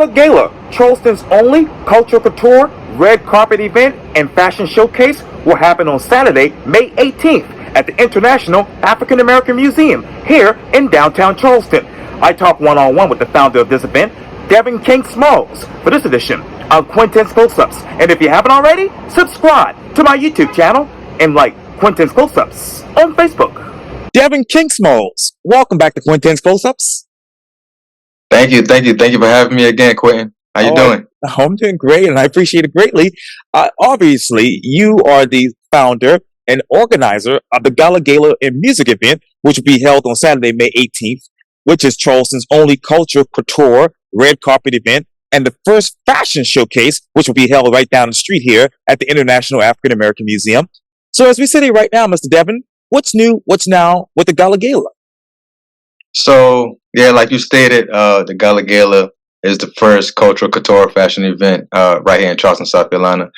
Gullah Gala, Charleston's only culture couture, red carpet event, and fashion showcase, will happen on Saturday, May 18th at the International African American Museum here in downtown Charleston. I talked one-on-one with the founder of this event, Devin King Smalls, for this edition of Quintin's Close-Ups. And if you haven't already, subscribe to my YouTube channel and like Quintin's Close-Ups on Facebook. Devin King Smalls, welcome back to Quintin's Close-Ups. Thank you for having me again, Quintin. How you doing? I'm doing great, and I appreciate it greatly. Obviously, you are the founder and organizer of the Gullah Gala and music event, which will be held on Saturday, May 18th, which is Charleston's only culture couture red carpet event, and the first fashion showcase, which will be held right down the street here at the International African American Museum. So as we sit here right now, Mr. Devin, what's new, what's now with the Gullah Gala? So, yeah, like you stated, the Gullah Gala is the first cultural couture fashion event right here in Charleston, South Carolina,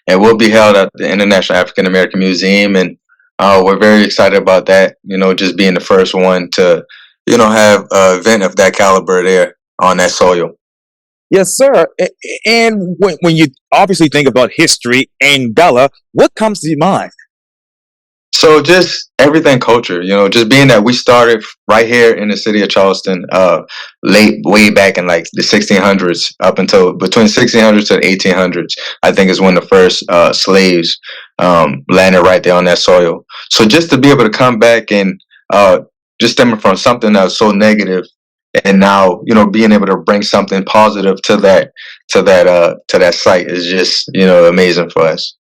and will be held at the International African American Museum, and we're very excited about that, just being the first one to, have an event of that caliber there on that soil. Yes, sir. And when you obviously think about history and Gullah, what comes to your mind? So just everything culture, just being that we started right here in the city of Charleston, way back in like the 1600s, up until between 1600s to the 1800s, I think is when the first slaves landed right there on that soil. So just to be able to come back and just stemming from something that was so negative, and now being able to bring something positive to that site is just amazing for us.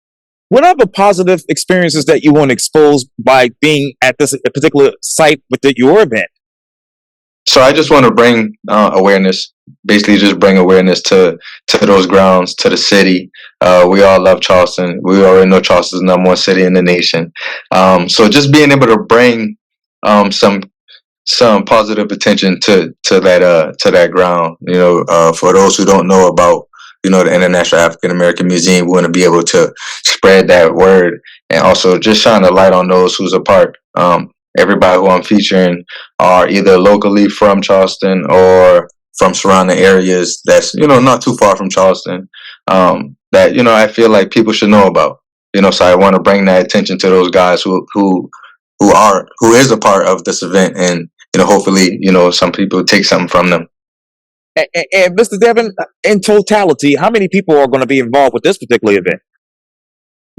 What are the positive experiences that you want to expose by being at this particular site with your event? So I just want to bring awareness, basically just bring awareness to those grounds, to the city. We all love Charleston. We already know Charleston's the number one city in the nation. So just being able to bring some positive attention to that ground. For those who don't know about the International African American Museum, we want to be able to spread that word and also just shine a light on those who's a part. Everybody who I'm featuring are either locally from Charleston or from surrounding areas that's not too far from Charleston, that I feel like people should know about. So I want to bring that attention to those guys who is a part of this event, and hopefully some people take something from them. And Mr. Devin, in totality, how many people are going to be involved with this particular event?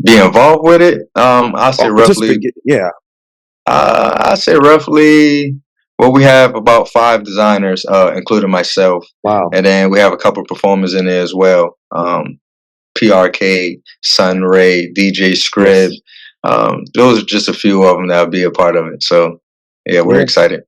Be involved with it? I'll say roughly. I say roughly. Well, we have about 5 designers, including myself. Wow. And then we have a couple of performers in there as well. PRK, Sunray, DJ Scrib. Those are just a few of them that'll be a part of it. So, yeah, we're excited.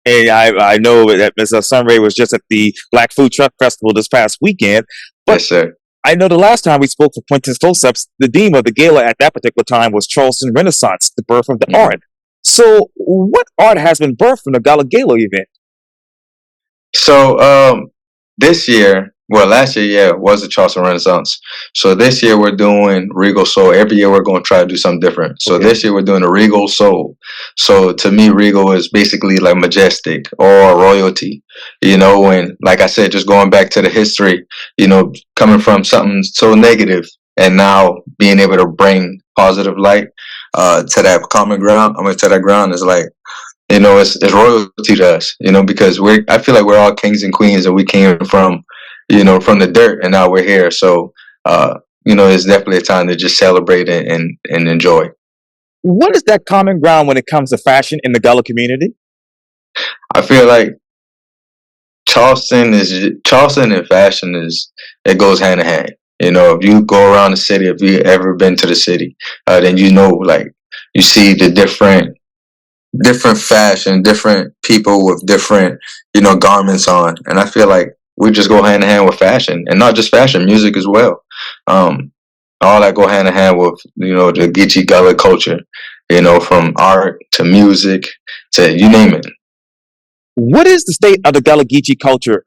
And I know that Mr. Sunray was just at the Black Food Truck Festival this past weekend. But yes, sir. I know the last time we spoke for Quintin's Close-Ups, the theme of the gala at that particular time was Charleston Renaissance, the birth of the art. So what art has been birthed from the Gullah Gala event? So last year, was the Charleston Renaissance. So this year we're doing Regal Soul. Every year we're going to try to do something different. So This year we're doing a Regal Soul. So to me, Regal is basically like majestic or royalty, and like I said, just going back to the history, coming from something so negative and now being able to bring positive light to that common ground. To that ground is like, it's royalty to us, because I feel like we're all kings and queens and we came from the dirt, and now we're here. So, it's definitely a time to just celebrate and enjoy. What is that common ground when it comes to fashion in the Gullah community? I feel like Charleston and fashion it goes hand in hand. If you go around the city, if you ever been to the city, then like you see the different fashion, different people with different, garments on. And I feel like we just go hand in hand with fashion, and not just fashion, music as well. All that go hand in hand with, the Geechee Gullah culture, from art to music to you name it. What is the state of the Gullah Geechee culture?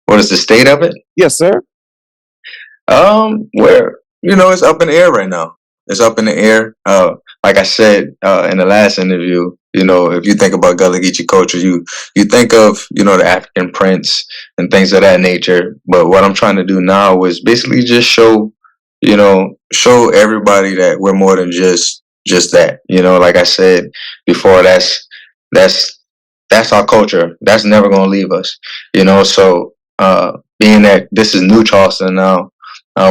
What is the state of it? Yes, sir. Where, it's up in the air right now. It's up in the air. like I said in the last interview, if you think about Gullah Geechee culture, you think of the African prints and things of that nature. But what I'm trying to do now is basically just show everybody that we're more than just that. Like I said before, that's that's our culture. That's never gonna leave us. So being that this is New Charleston now,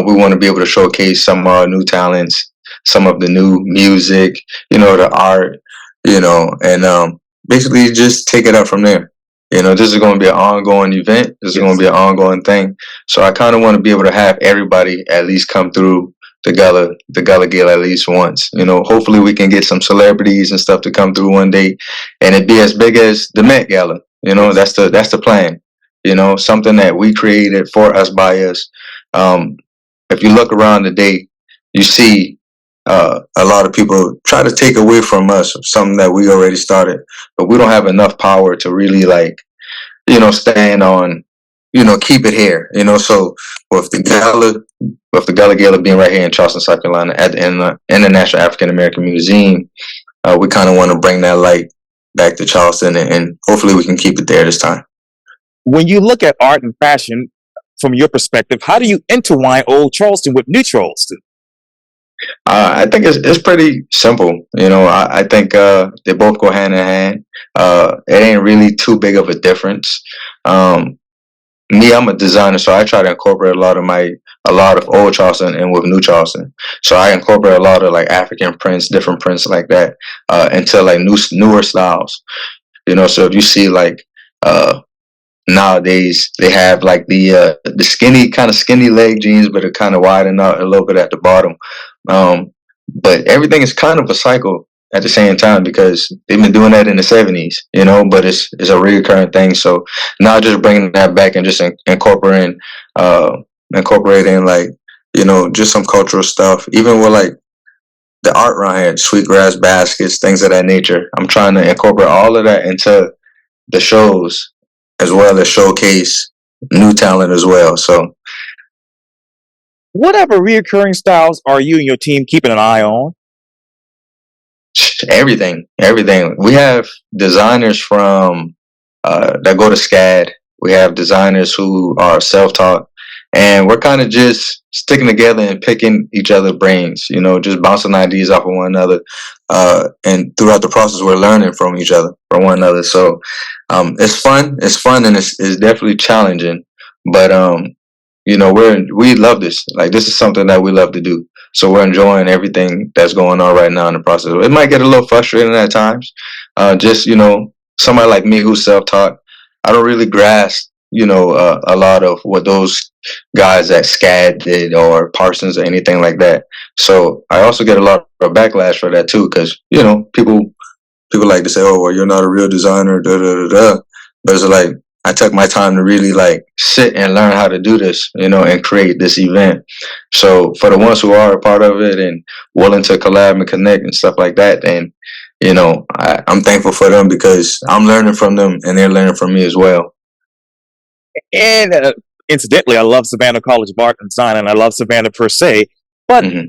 we want to be able to showcase some of our new talents, some of the new music, the art, and basically just take it up from there. This is going to be an ongoing event. This is going to be an ongoing thing. So I kind of want to be able to have everybody at least come through the Gullah Gala at least once. Hopefully we can get some celebrities and stuff to come through one day, and it be as big as the Met Gala. That's the plan. Something that we created for us by us. If you look around today, you see a lot of people try to take away from us something that we already started, but we don't have enough power to really stand on, keep it here. So with the Gullah Gala being right here in Charleston, South Carolina, at the International African American Museum, we kind of want to bring that light back to Charleston, and hopefully we can keep it there this time. When you look at art and fashion from your perspective, how do you intertwine old Charleston with new Charleston? I think it's pretty simple. I think they both go hand in hand. It ain't really too big of a difference. Me, I'm a designer, so I try to incorporate a lot of old Charleston and with new Charleston. So I incorporate a lot of like African prints, different prints like that, into like newer styles. So if you see like nowadays they have like the skinny leg jeans, but are kind of widened out a little bit at the bottom. But everything is kind of a cycle at the same time because they've been doing that in the 70s, but it's a recurring thing. So now just bringing that back and just incorporating like, just some cultural stuff, even with like the art around here, sweetgrass baskets, things of that nature. I'm trying to incorporate all of that into the shows as well as showcase new talent as well. So Whatever reoccurring styles are you and your team keeping an eye on? everything. We have designers from that go to SCAD. We have designers who are self-taught, and we're kind of just sticking together and picking each other's brains. Just bouncing ideas off of one another, and throughout the process, we're learning from each other, from one another. So it's fun. It's fun, and it's definitely challenging. But we love this. Like this is something that we love to do. So we're enjoying everything that's going on right now in the process. It might get a little frustrating at times. Just somebody like me who's self-taught, I don't really grasp a lot of what those guys at SCAD did or Parsons or anything like that. So I also get a lot of backlash for that too, because people like to say, "Oh, well, you're not a real designer." Da da da da. But it's like I took my time to really like sit and learn how to do this, and create this event. So for the ones who are a part of it and willing to collab and connect and stuff like that, then I'm thankful for them because I'm learning from them and they're learning from me as well. And incidentally, I love Savannah College of Art and Design, and I love Savannah per se. But hmm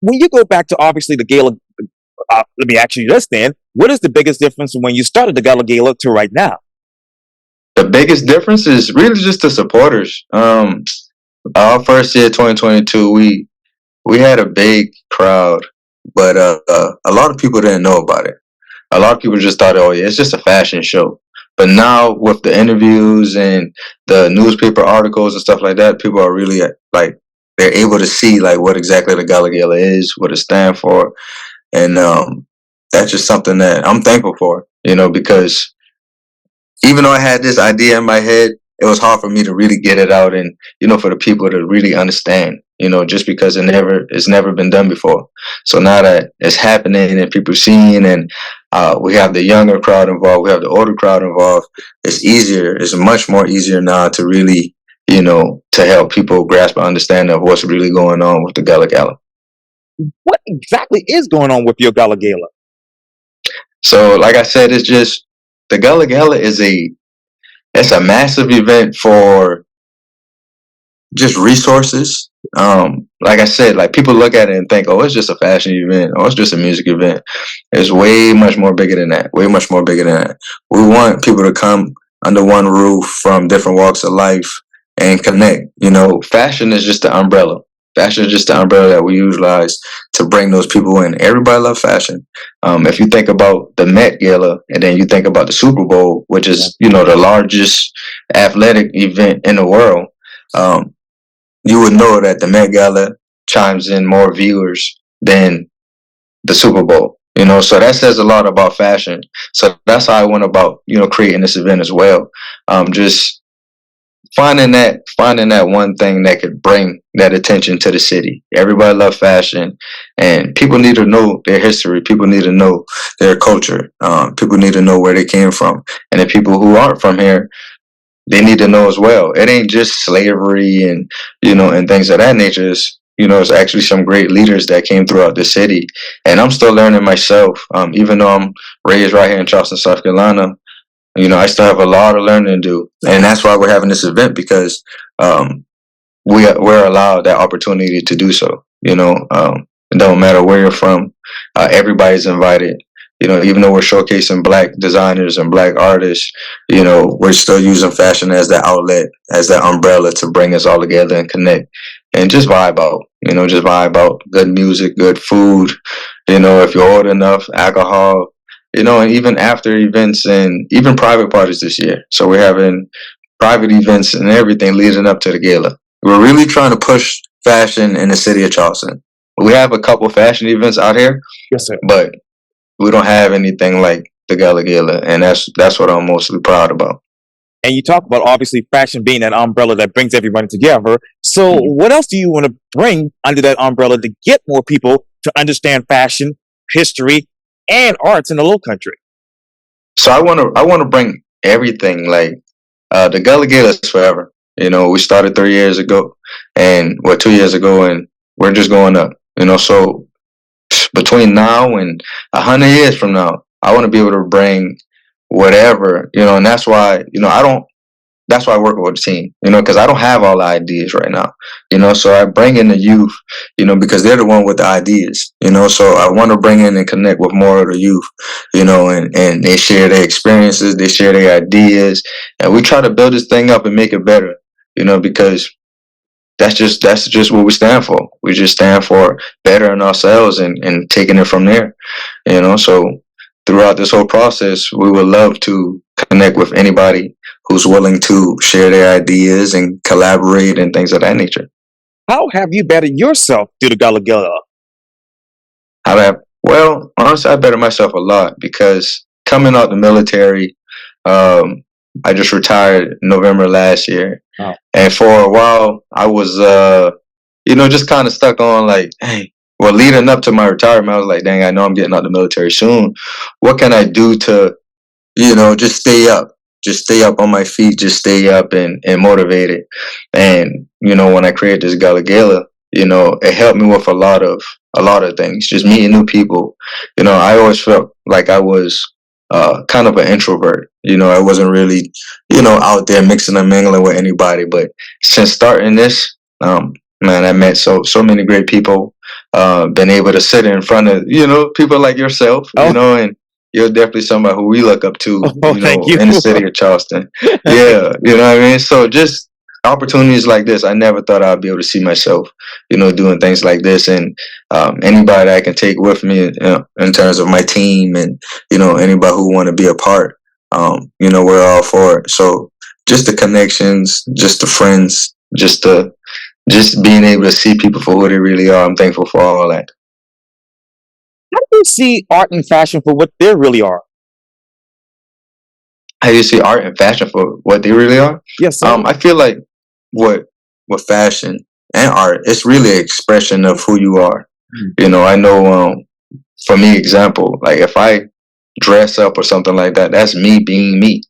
when you go back to obviously the gala, let me ask you this then: what is the biggest difference when you started the Gullah Gala to right now? The biggest difference is really just the supporters. Our first year, 2022, we had a big crowd, but a lot of people didn't know about it. A lot of people just thought, oh yeah, it's just a fashion show. But now with the interviews and the newspaper articles and stuff like that, people are really like they're able to see like what exactly the Gullah Gala is, what it stands for, and that's just something that I'm thankful for. Because even though I had this idea in my head, it was hard for me to really get it out and for the people to really understand. Just because it's never been done before. So now that it's happening and people seeing, and we have the younger crowd involved, we have the older crowd involved. It's easier. It's much more easier now to really to help people grasp an understanding of what's really going on with the Gullah Gala. What exactly is going on with your Gullah Gala? So, like I said, it's just the Gullah Gala it's a massive event for just resources. Like I said, like people look at it and think, oh, it's just a fashion event, or it's just a music event. It's way much more bigger than that. Way much more bigger than that. We want people to come under one roof from different walks of life and connect. You know, fashion is just the umbrella. Fashion is just the umbrella that we utilize to bring those people in. Everybody loves fashion. If you think about the Met Gala and then you think about the Super Bowl, which is, you know, the largest athletic event in the world, you would know that the Met Gala chimes in more viewers than the Super Bowl. You know, so that says a lot about fashion. So that's how I went about, you know, creating this event as well. Just finding that one thing that could bring that attention to the city. Everybody loves fashion, and people need to know their history. People need to know their culture. People need to know where they came from, and the people who aren't from here, they need to know as well. It ain't just slavery and, you know, and things of that nature. It's, you know, it's actually some great leaders that came throughout the city, and I'm still learning myself. Even though I'm raised right here in Charleston, South Carolina, you know, I still have a lot of learning to do, and that's why we're having this event, because we're allowed that opportunity to do so. You know, it don't matter where you're from, everybody's invited. You know, even though we're showcasing Black designers and Black artists, you know, we're still using fashion as that outlet, as that umbrella to bring us all together and connect and just vibe out. You know, just vibe out. Good music, good food. You know, if you're old enough, alcohol. You know, and even after events and even private parties this year. So we're having private events and everything leading up to the gala. We're really trying to push fashion in the city of Charleston. We have a couple fashion events out here, Yes, sir. but we don't have anything like the Gullah Gala, and that's what I'm mostly proud about. And you talk about obviously fashion being that umbrella that brings everybody together. So what else do you want to bring under that umbrella to get more people to understand fashion, history, and arts in the Low Country? So I want to bring everything, like the Gullah Gala is forever. You know, we started 3 years ago, and 2 years ago, and we're just going up. You know, so between now and 100 years from now, I want to be able to bring whatever, you know, and that's why, you know, that's why I work with a team, you know, because I don't have all the ideas right now, you know, so I bring in the youth, you know, because they're the one with the ideas, you know, so I want to bring in and connect with more of the youth, you know, and they share their experiences, they share their ideas, and we try to build this thing up and make it better, you know, because that's just what we stand for. We just stand for bettering ourselves and taking it from there. You know, so throughout this whole process, we would love to connect with anybody who's willing to share their ideas and collaborate and things of that nature. How have you bettered yourself through the Gullah Gala? How that? Well, honestly, I better myself a lot because coming out the military, um, I just retired in November last year, Wow. and for a while, I was, you know, just kind of stuck on like, hey, well, leading up to my retirement, I was like, dang, I know I'm getting out the military soon. What can I do to, you know, just stay up on my feet, just stay up and motivated. And, you know, when I created this Gala Gala, you know, it helped me with a lot of things, just meeting new people. You know, I always felt like I was kind of an introvert. You know, I wasn't really, you know, out there mixing and mingling with anybody. But since starting this, man, I met so many great people. Been able to sit in front of, you know, people like yourself, you Oh, know, and you're definitely somebody who we look up to, oh, you thank know, you. in the city of Charleston. Yeah, you know what I mean? So just opportunities like this, I never thought I'd be able to see myself, you know, doing things like this. And anybody I can take with me, you know, in terms of my team and, you know, anybody who want to be a part, you know, we're all for it. So just the connections, just the friends, just being able to see people for who they really are. I'm thankful for all that. How do you see art and fashion for what they really are? How do you see art and fashion for what they really are? Yes, sir. I feel like what with fashion and art, it's really an expression of who you are. Mm. You know, I know for me, example, like if I dress up or something like that, that's me being me.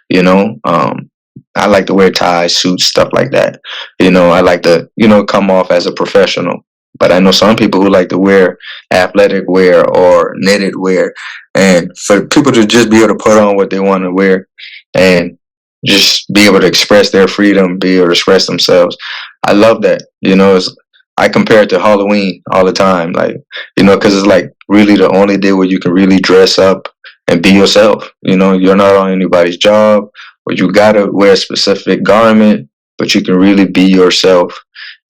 You know, I like to wear ties, suits, stuff like that. You know, I like to, you know, come off as a professional. But I know some people who like to wear athletic wear or knitted wear. And for people to just be able to put on what they want to wear and just be able to express their freedom, be able to express themselves, I love that. I compare it to Halloween all the time, like because it's like really the only day where you can really dress up and be yourself. You're not on anybody's job, or you gotta wear a specific garment, but you can really be yourself.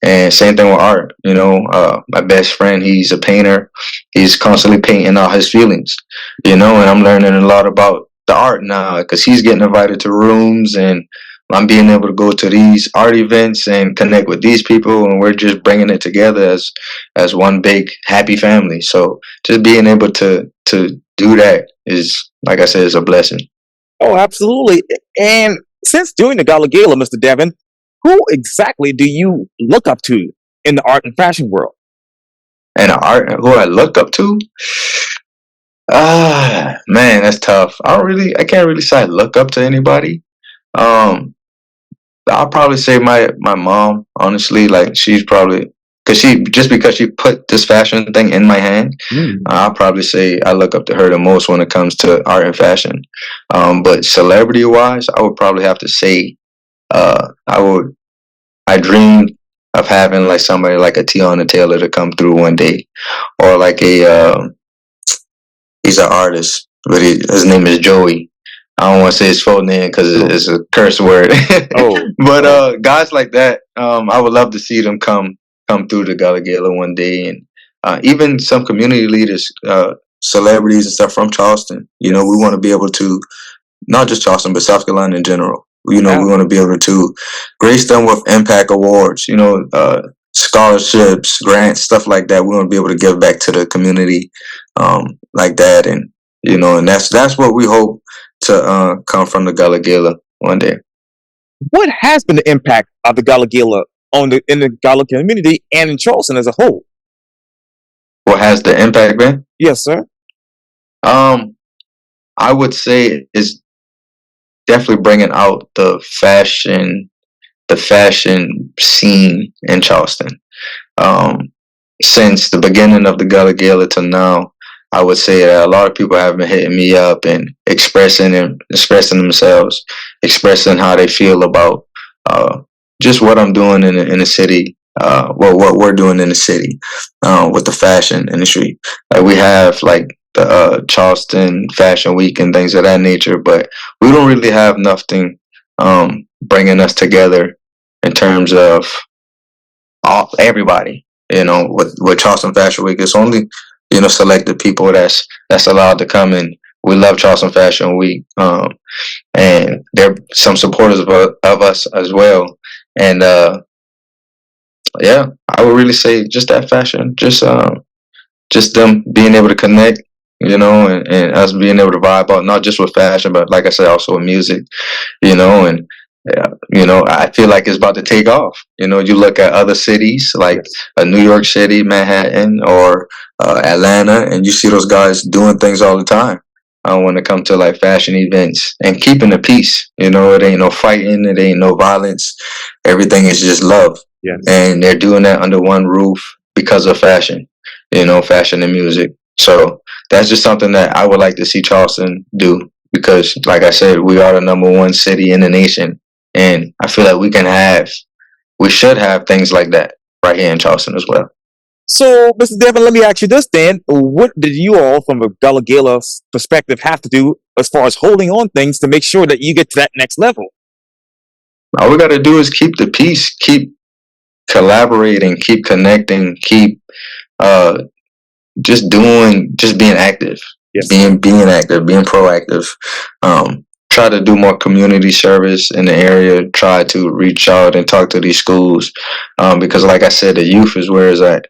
And same thing with art. My best friend, he's a painter. He's constantly painting out his feelings. And I'm learning a lot about the art now because he's getting invited to rooms, and I'm being able to go to these art events and connect with these people, and we're just bringing it together as one big happy family. So just being able to do that is, like I said, is a blessing. Oh, absolutely. And since doing the Gullah Gala, Mr. Devin, who exactly do you look up to in the art and fashion world? And art, who I look up to, man, that's tough. I can't really say I look up to anybody. Um, I'll probably say my mom, honestly. Like, she's probably because she put this fashion thing in my hand. I'll probably say I look up to her the most when it comes to art and fashion. But celebrity wise, I would probably have to say I dream of having like somebody like a Tiana Taylor to come through one day, or like he's an artist, but his name is Joey. I don't want to say his full name because it's a curse word. But guys like that, I would love to see them come through the Gullah Gala one day, and even some community leaders, celebrities and stuff from Charleston. We want to be able to, not just Charleston, but South Carolina in general. We want to be able to grace them with impact awards. Scholarships, grants, stuff like that. We want to be able to give back to the community, like that, and and that's what we hope to come from the Gullah Gala one day. What has been the impact of the Gullah Gala in the Gullah community and in Charleston as a whole? What has the impact been? Yes, sir. I would say it's definitely bringing out the fashion scene in Charleston. Since the beginning of the Gullah Gala to now, I would say that a lot of people have been hitting me up and expressing themselves, expressing how they feel about just what I'm doing in the city, what we're doing in the city with the fashion industry. Like, we have like the Charleston Fashion Week and things of that nature, but we don't really have nothing bringing us together in terms of everybody. With Charleston Fashion Week, it's only selected people that's allowed to come in. We love Charleston Fashion Week, and there are some supporters of us as well. And yeah, I would really say just that fashion, just them being able to connect, and us being able to vibe out, not just with fashion, but like I said, also with music, and I feel like it's about to take off. You look at other cities like New York City, Manhattan, or Atlanta, and you see those guys doing things all the time. I want to come to like fashion events and keeping the peace. It ain't no fighting, it ain't no violence. Everything is just love. Yes. And they're doing that under one roof because of fashion. Fashion and music. So that's just something that I would like to see Charleston do, because, like I said, we are the #1 city in the nation. And I feel like we should have things like that right here in Charleston as well. So, Mr. Devin, let me ask you this then. What did you all, from a Gullah Gala perspective, have to do as far as holding on things to make sure that you get to that next level? All we got to do is keep the peace, keep collaborating, keep connecting, keep just being active. Yes. Being active, being proactive. Try to do more community service in the area. Try to reach out and talk to these schools, because, like I said, the youth is where it's at.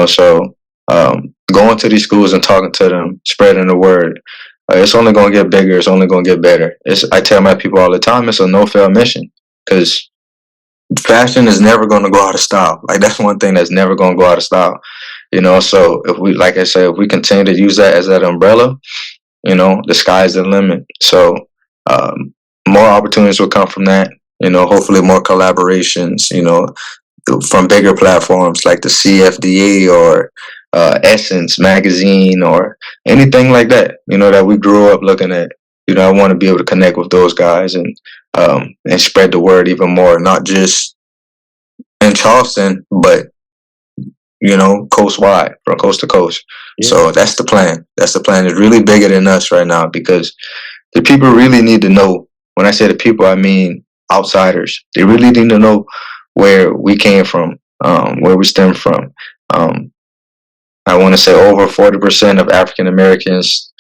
So going to these schools and talking to them, spreading the word. It's only going to get bigger. It's only going to get better. I tell my people all the time, it's a no-fail mission, because fashion is never going to go out of style. Like, that's one thing that's never going to go out of style. So if we, like I said, if we continue to use that as that umbrella, the sky's the limit. So more opportunities will come from that. Hopefully more collaborations, from bigger platforms like the CFDA or Essence magazine or anything like that, that we grew up looking at. I want to be able to connect with those guys and spread the word even more, not just in Charleston, but coast wide, from coast to coast. Yeah. So that's the plan. That's the plan. It's really bigger than us right now because the people really need to know. When I say the people, I mean outsiders. They really need to know where we came from, where we stem from. I want to say over 40% of African Americans,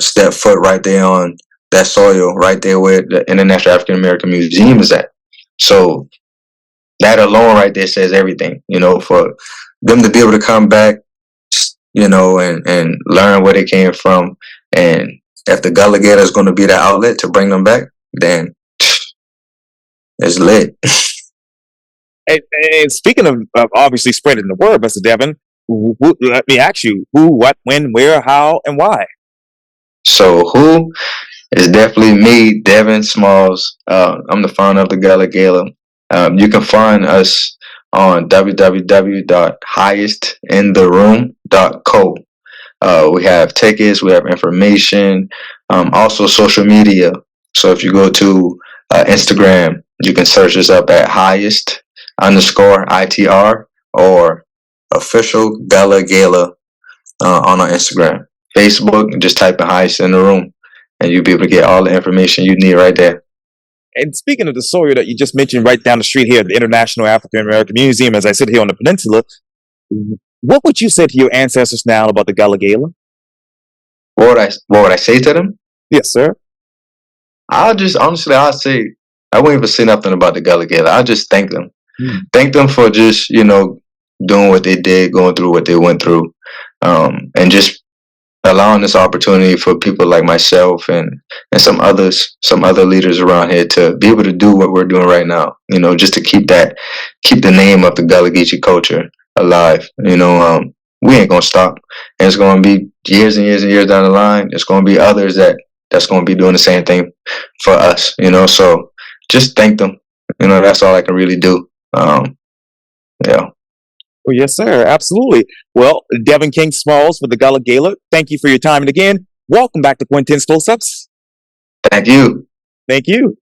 step foot right there on that soil, right there where the International African American Museum is at. So that alone right there says everything, for them to be able to come back, and learn where they came from. And if the Gullah Gala is going to be the outlet to bring them back, then it's lit. And speaking of obviously spreading the word, Mr. Devin, let me ask you, who, what, when, where, how, and why? So who is definitely me, Devin Smalls. I'm the founder of the Gullah Gala. You can find us on www.highestintheroom.co. We have tickets, we have information, also social media. So if you go to Instagram, you can search us up at highest_ITR or official Gullah Gala on our Instagram. Facebook, just type in highest in the room and you'll be able to get all the information you need right there. And speaking of the soil that you just mentioned right down the street here at the International African American Museum, as I sit here on the peninsula, what would you say to your ancestors now about the Gullah Gala? What would I say to them? Yes, sir. I'll say, I won't even say nothing about the Gullah Gala. I'll just thank them. Thank them for just, doing what they did, going through what they went through, and just allowing this opportunity for people like myself and some other leaders around here to be able to do what we're doing right now, just to keep the name of the Gullah Geechee culture alive. We ain't gonna stop, and it's gonna be years and years and years down the line. There's gonna be others that's gonna be doing the same thing for us, so just thank them. That's all I can really do. Yeah. Well, yes, sir. Absolutely. Well, Devin King Smalls with the Gullah Gala, thank you for your time. And again, welcome back to Quintin's Close-Ups. Thank you. Thank you.